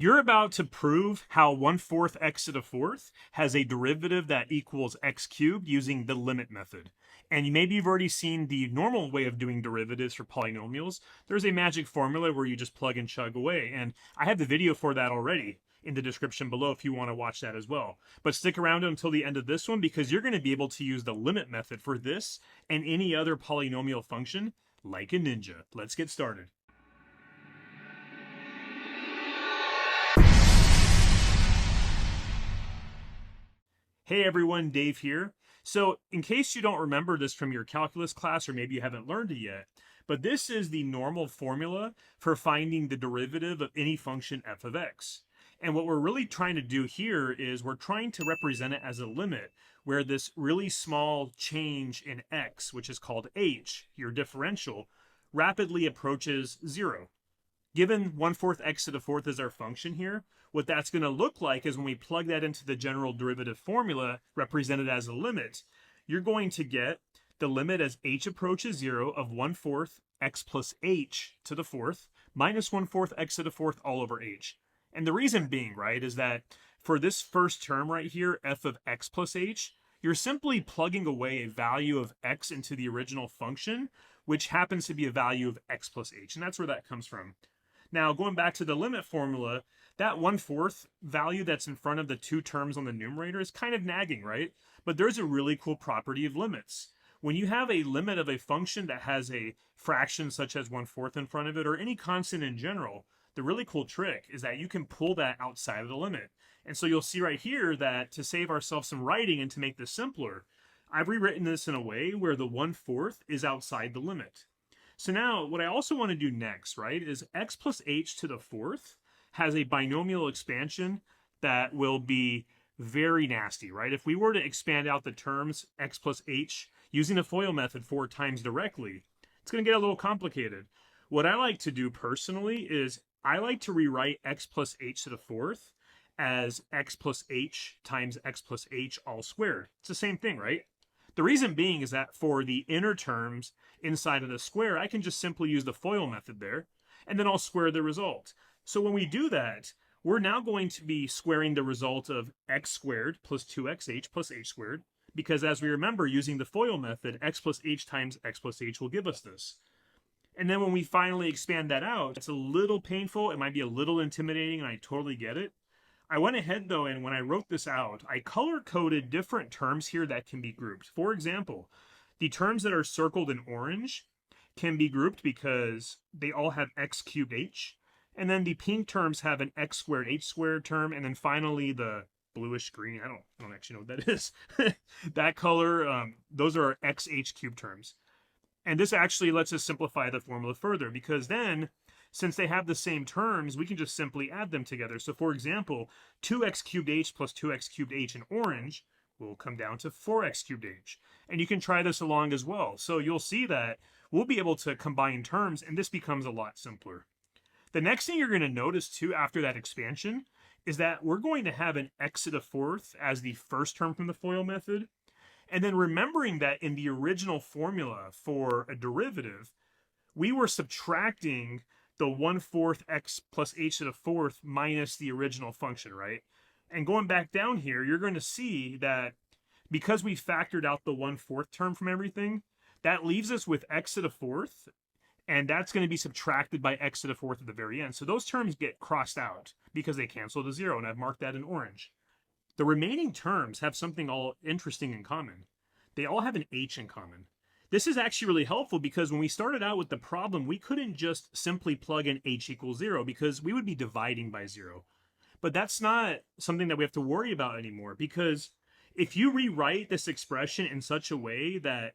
You're about to prove how 1/4 x to the fourth has a derivative that equals x cubed using the limit method. And maybe you've already seen the normal way of doing derivatives for polynomials. There's a magic formula where you just plug and chug away. And I have the video for that already in the description below if you want to watch that as well. But stick around until the end of this one because you're going to be able to use the limit method for this and any other polynomial function like a ninja. Let's get started. Hey everyone, Dave here. So in case you don't remember this from your calculus class, or maybe you haven't learned it yet, but this is the normal formula for finding the derivative of any function f of x. And what we're really trying to do here is we're trying to represent it as a limit where this really small change in x, which is called h, your differential, rapidly approaches 0. Given 1/4 x to the fourth is our function here, what that's going to look like is when we plug that into the general derivative formula represented as a limit, you're going to get the limit as h approaches 0 of 1/4 x plus h to the fourth minus 1/4 x to the fourth all over h. And the reason being, right, is that for this first term right here, f of x plus h, you're simply plugging away a value of x into the original function, which happens to be a value of x plus h. And that's where that comes from. Now, going back to the limit formula, that 1/4 value that's in front of the two terms on the numerator is kind of nagging, right? But there's a really cool property of limits. When you have a limit of a function that has a fraction such as 1/4 in front of it, or any constant in general, the really cool trick is that you can pull that outside of the limit. And so you'll see right here that to save ourselves some writing and to make this simpler, I've rewritten this in a way where the 1/4 is outside the limit. So now what I also want to do next, right, is x plus h to the fourth has a binomial expansion that will be very nasty, right? If we were to expand out the terms x plus h using the FOIL method 4 times directly, it's going to get a little complicated. What I like to do personally is I like to rewrite x plus h to the fourth as x plus h times x plus h all squared. It's the same thing, right? The reason being is that for the inner terms inside of the square, I can just simply use the FOIL method there, and then I'll square the result. So when we do that, we're now going to be squaring the result of x squared plus 2xh plus h squared, because as we remember, using the FOIL method, x plus h times x plus h will give us this. And then when we finally expand that out, it's a little painful, it might be a little intimidating, and I totally get it. I went ahead though, and when I wrote this out, I color-coded different terms here that can be grouped. For example, the terms that are circled in orange can be grouped because they all have x cubed h. And then the pink terms have an x squared h squared term. And then finally the bluish green, I don't actually know what that is. That color, those are xh cubed terms. And this actually lets us simplify the formula further because then, since they have the same terms, we can just simply add them together. So for example, 2x cubed h plus 2x cubed h in orange will come down to 4x cubed h. And you can try this along as well. So you'll see that we'll be able to combine terms, and this becomes a lot simpler. The next thing you're going to notice too after that expansion is that we're going to have an x to the fourth as the first term from the FOIL method. And then remembering that in the original formula for a derivative, we were subtracting the 1/4 x plus h to the fourth minus the original function, right? And going back down here, you're going to see that because we factored out the 1/4 term from everything, that leaves us with x to the fourth, and that's going to be subtracted by x to the fourth at the very end. So those terms get crossed out because they cancel to 0, and I've marked that in orange. The remaining terms have something all interesting in common. They all have an h in common. This is actually really helpful because when we started out with the problem, we couldn't just simply plug in h equals 0 because we would be dividing by 0. But that's not something that we have to worry about anymore because if you rewrite this expression in such a way that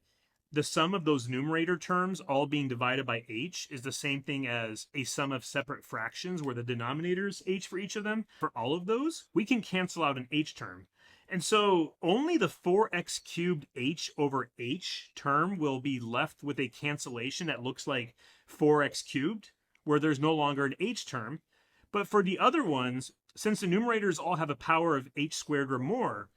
the sum of those numerator terms all being divided by h is the same thing as a sum of separate fractions where the denominator is h for each of them, for all of those, we can cancel out an h term. And so only the 4x cubed h over h term will be left with a cancellation that looks like 4x cubed, where there's no longer an h term. But for the other ones, since the numerators all have a power of h squared or more,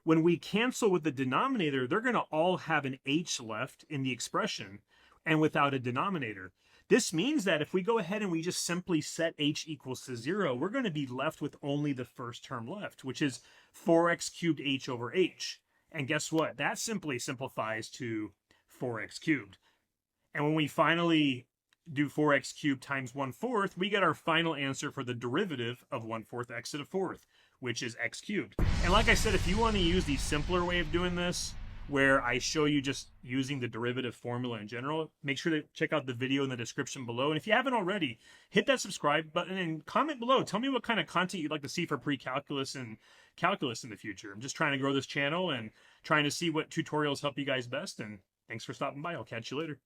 when we cancel with the denominator, they're going to all have an h left in the expression and without a denominator. This means that if we go ahead and we just simply set h equals to 0, we're going to be left with only the first term left, which is 4x cubed h over h. And guess what? That simply simplifies to 4x cubed. And when we finally do 4x cubed times 1/4, we get our final answer for the derivative of 1/4 x to the 4th, which is x cubed. And like I said, if you want to use the simpler way of doing this, where I show you just using the derivative formula in general, make sure to check out the video in the description below. And if you haven't already, hit that subscribe button and comment below. Tell me what kind of content you'd like to see for pre-calculus and calculus in the future. I'm just trying to grow this channel and trying to see what tutorials help you guys best. And thanks for stopping by. I'll catch you later.